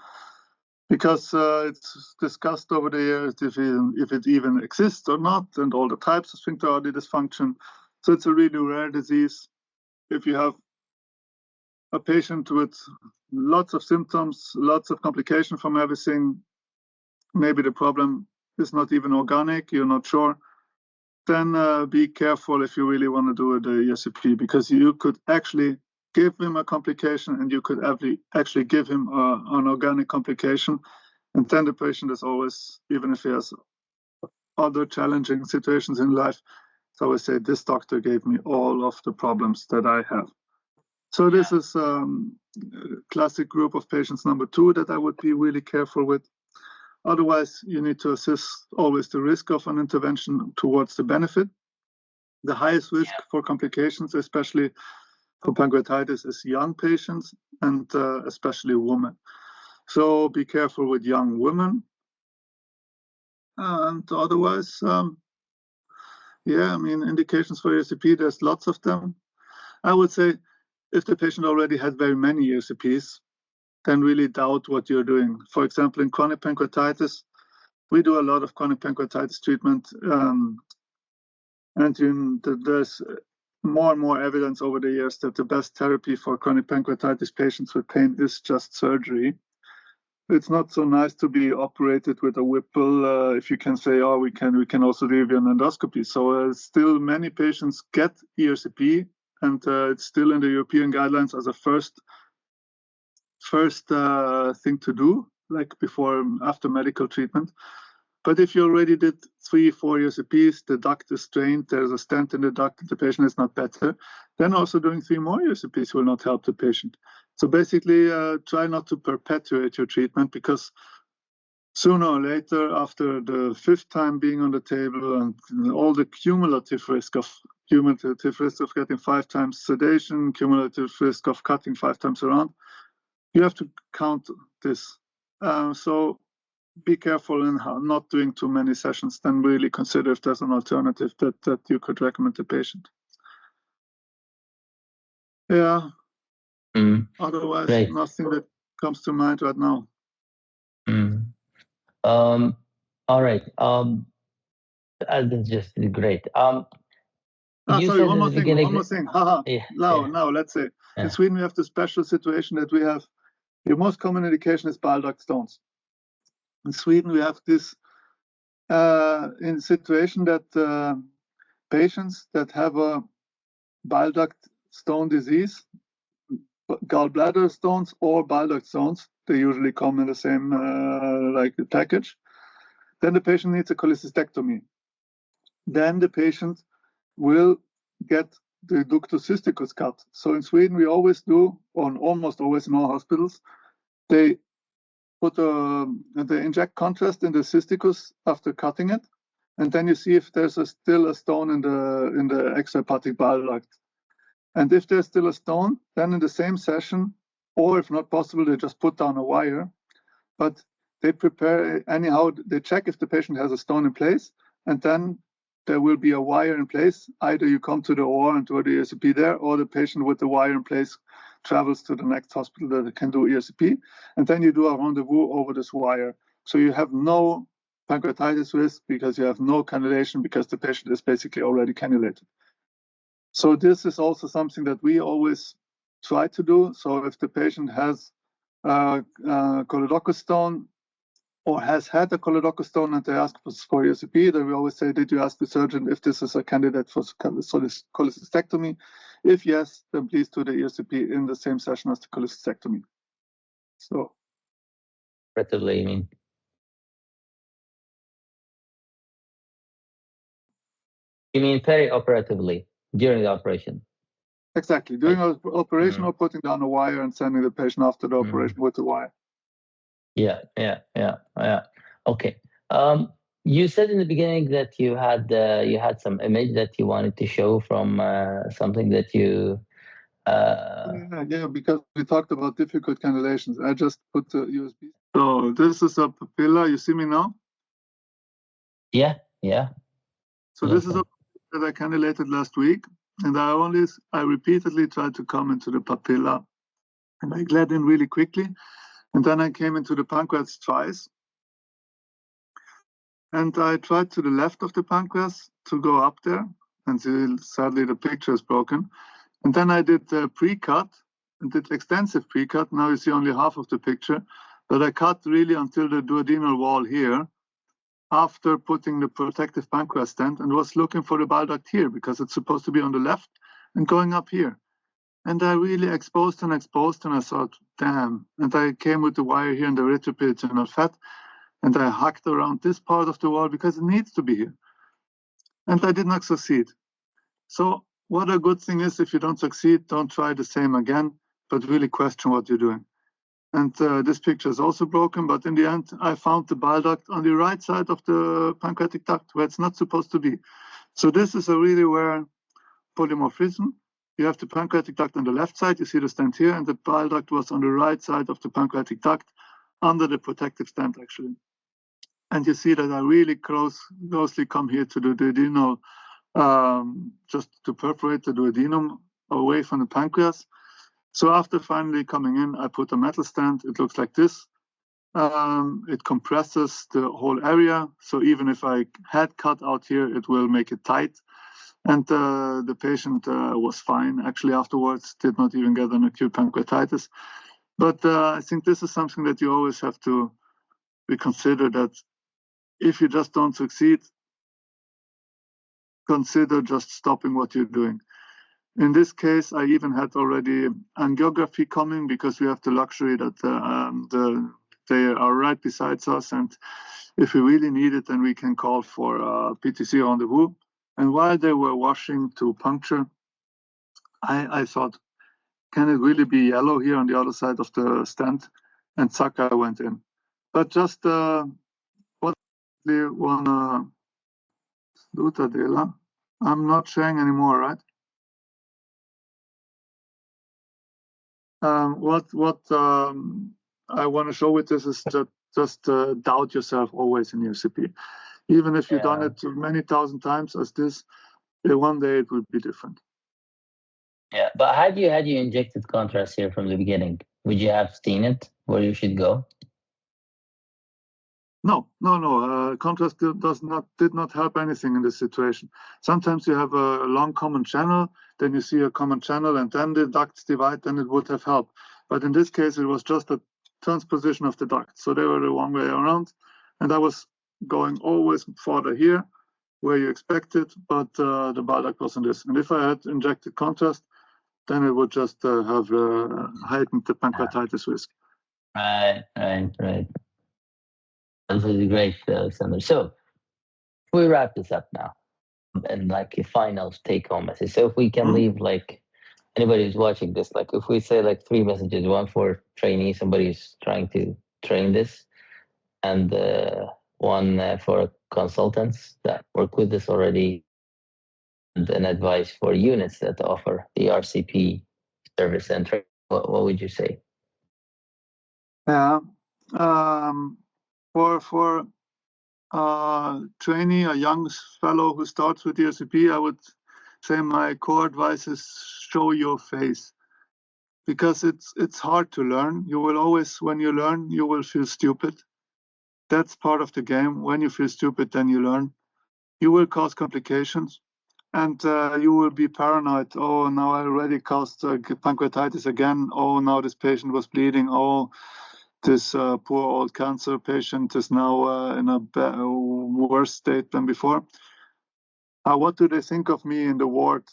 because it's discussed over the years if it even exists or not, and all the types of sphincter oddity dysfunction. So it's a really rare disease. If you have a patient with lots of symptoms, lots of complications from everything, maybe the problem is not even organic, you're not sure, then be careful if you really want to do the ERCP, because you could actually give him a complication and you could actually give him an organic complication. And then the patient is always, even if he has other challenging situations in life, so I always say, this doctor gave me all of the problems that I have. So this is a classic group of patients number 2 that I would be really careful with. Otherwise, you need to assess always the risk of an intervention towards the benefit. The highest risk for complications, especially for pancreatitis, is young patients and especially women. So be careful with young women. And otherwise, yeah, I mean, indications for ERCP, there's lots of them. I would say if the patient already had very many ERCPs, then really doubt what you're doing. For example, in chronic pancreatitis, we do a lot of chronic pancreatitis treatment, and there's more and more evidence over the years that the best therapy for chronic pancreatitis patients with pain is just surgery. It's not so nice to be operated with a Whipple if you can say, oh, we can also give you an endoscopy. So still many patients get ERCP, and it's still in the European guidelines as a first thing to do, like before, after medical treatment. But if you already did 3-4 ERCPs, the duct is strained, there's a stent in the duct, the patient is not better, then also doing 3 more ERCPs will not help the patient. So basically, try not to perpetuate your treatment, because sooner or later, after the 5th time being on the table and all the cumulative risk of getting 5 times sedation, cumulative risk of cutting 5 times around, you have to count this. So be careful in not doing too many sessions, then really consider if there's an alternative that you could recommend to the patient. Yeah. Otherwise, great. Nothing that comes to mind right now. All right. That's just great. Sorry, one more thing. Now, let's say in Sweden we have the special situation that we have, the most common indication is bile duct stones. In Sweden we have this in situation that patients that have a bile duct stone disease, gallbladder stones or bile duct stones, they usually come in the same package, then the patient needs a cholecystectomy. Then the patient will get the ductus cysticus cut. So in Sweden we always do, or almost always in all hospitals, they inject contrast in the cysticus after cutting it, and then you see if there's still a stone in the extrahepatic bile duct. And if there's still a stone, then in the same session, or if not possible, they just put down a wire. But they prepare, anyhow, they check if the patient has a stone in place, and then there will be a wire in place. Either you come to the OR and do the ERCP there, or the patient with the wire in place travels to the next hospital that can do ERCP, and then you do a rendezvous over this wire. So you have no pancreatitis risk because you have no cannulation because the patient is basically already cannulated. So this is also something that we always try to do. So if the patient has a choledochus stone or has had a choledochus stone and they ask for ERCP, then we always say, did you ask the surgeon if this is a candidate for cholecystectomy? If yes, then please do the ERCP in the same session as the cholecystectomy. So, Operatively, you mean? You mean peri-operatively, during the operation? exactly. During an operation or putting down a wire and sending the patient after the operation with the wire. Yeah. Okay. You said in the beginning that you had some image that you wanted to show from something that you. Yeah, because we talked about difficult cannulations. I just put the USB. So this is a papilla. You see me now? Yeah. So this is a that I cannulated last week, and I repeatedly tried to come into the papilla, and I gled in really quickly, and then I came into the pancreas twice, and I tried to the left of the pancreas to go up there, and sadly the picture is broken, and then I did pre-cut, and did extensive pre-cut. Now you see only half of the picture, but I cut really until the duodenal wall here, after putting the protective pancreas stent, and was looking for the bile duct here because it's supposed to be on the left and going up here. And I really exposed, and I thought, damn. And I came with the wire here in the retroperitoneal fat, and I hacked around this part of the wall because it needs to be here. And I did not succeed. So what a good thing is, if you don't succeed, don't try the same again, but really question what you're doing. And this picture is also broken, but in the end, I found the bile duct on the right side of the pancreatic duct where it's not supposed to be. So this is a really rare polymorphism. You have the pancreatic duct on the left side, you see the stent here, and the bile duct was on the right side of the pancreatic duct under the protective stent, actually. And you see that I really closely come here to the duodenal, just to perforate the duodenum away from the pancreas. So after finally coming in, I put a metal stent. It looks like this. It compresses the whole area. So even if I had cut out here, it will make it tight. And the patient was fine. Actually, afterwards, did not even get an acute pancreatitis. But I think this is something that you always have to reconsider, that if you just don't succeed, consider just stopping what you're doing. In this case, I even had already angiography coming because we have the luxury that they are right beside us. And if we really need it, then we can call for PTC rendezvous. And while they were washing to puncture, I thought, can it really be yellow here on the other side of the stent? And Saka went in. But just what we want to do, Tadela, I'm not sharing anymore, right? What I want to show with this is just doubt yourself always in ERCP. Even if you've done it many thousand times as this, one day it will be different. Yeah, but had you injected contrast here from the beginning, would you have seen it where you should go? No. Contrast did not help anything in this situation. Sometimes you have a long common channel, then you see a common channel, and then the ducts divide, then it would have helped. But in this case, it was just a transposition of the ducts. So they were the wrong way around. And I was going always further here, where you expected, but the bile duct was on this. And if I had injected contrast, then it would just have heightened the pancreatitis risk. Right. This is great, Alexander. So if we wrap this up now, and like a final take-home message. So if we can leave, like, anybody who's watching this, like if we say like 3 messages, one for trainees, somebody who's trying to train this, and one for consultants that work with this already, an advice for units that offer ERCP service and training, what would you say? Yeah, for trainee, a young fellow who starts with ERCP, I would say my core advice is show your face, because it's hard to learn. You will always, when you learn, you will feel stupid. That's part of the game. When you feel stupid, then you learn. You will cause complications, and you will be paranoid. Oh, now I already caused pancreatitis again. Oh, now this patient was bleeding. Oh, this poor old cancer patient is now in a worse state than before. What do they think of me in the ward?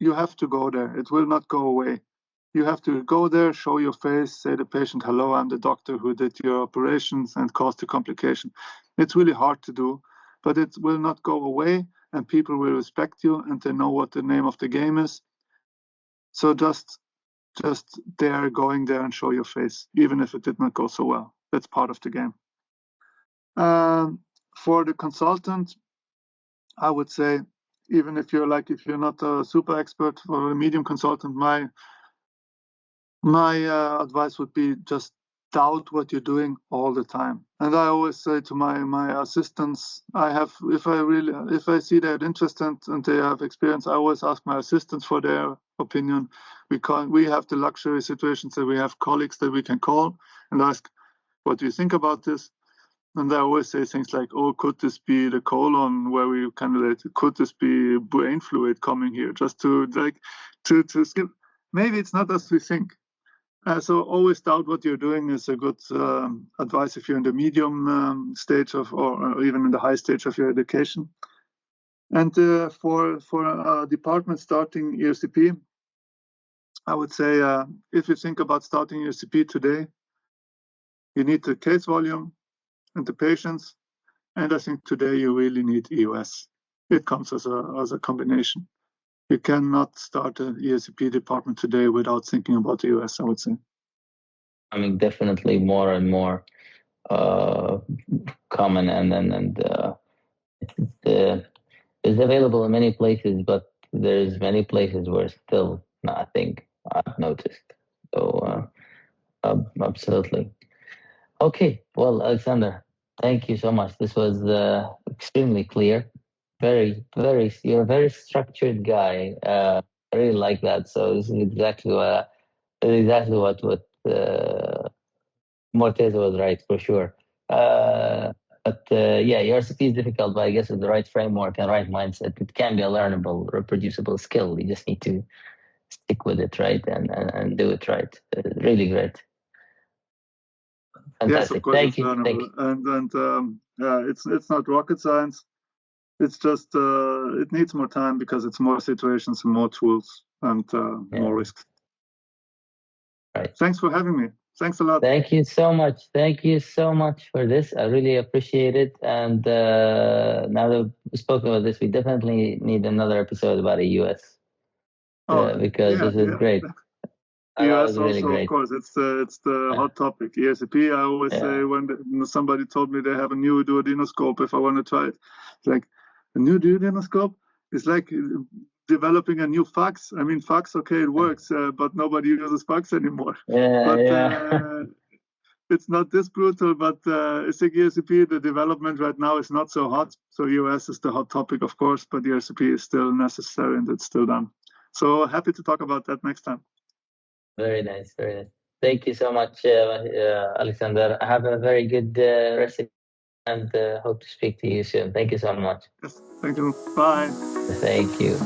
You have to go there. It will not go away. You have to go there, show your face, say to the patient, hello, I'm the doctor who did your operations and caused the complication. It's really hard to do, but it will not go away, and people will respect you, and they know what the name of the game is. So just there, going there and show your face, even if it did not go so well. That's part of the game. For the consultant, I would say, even if you're not a super expert or a medium consultant, my advice would be just doubt what you're doing all the time. And I always say to my assistants, if I see they're interested and they have experience, I always ask my assistants for their opinion. We have the luxury situations that we have colleagues that we can call and ask, what do you think about this? And I always say things like, oh, could this be the colon where we cannulate? Could this be brain fluid coming here? Just to skip. Maybe it's not as we think. So always doubt what you're doing is a good advice if you're in the medium stage or even in the high stage of your education. And for a department starting ERCP, I would say if you think about starting ERCP today, you need the case volume and the patients. And I think today you really need EOS. It comes as a combination. You cannot start an ERCP department today without thinking about EOS, I would say. I mean, definitely more and more common, and it's available in many places, but there's many places where still nothing I've noticed. So absolutely. Okay, well, Alexander, thank you so much. This was extremely clear. You're a very structured guy. I really like that. So this is exactly what Morteza was right, for sure. Yeah, ERCP is difficult, but I guess with the right framework and right mindset, it can be a learnable, reproducible skill. You just need to stick with it, right, and do it right. Really great. Fantastic. Yes, of course, Thank it's you. learnable, and it's not rocket science. It's just it needs more time because it's more situations and more tools and more risks. Right. Thanks for having me. Thanks a lot. Thank you so much. Thank you so much for this. I really appreciate it. And now that we've spoken about this, we definitely need another episode about the US. Because this is great. EOS really also, great. Of course, it's the hot topic. ERCP, I always say when somebody told me they have a new duodenoscope, if I want to try it, it's like a new duodenoscope. It's like developing a new fax. I mean, fax, okay, it works, but nobody uses fax anymore. It's not this brutal, but I think ERCP, the development right now is not so hot. So EOS is the hot topic, of course, but ERCP is still necessary and it's still done. So happy to talk about that next time. Very nice, very nice. Thank you so much, Alexander. Have a very good rest of and hope to speak to you soon. Thank you so much. Yes, thank you. Bye. Thank you.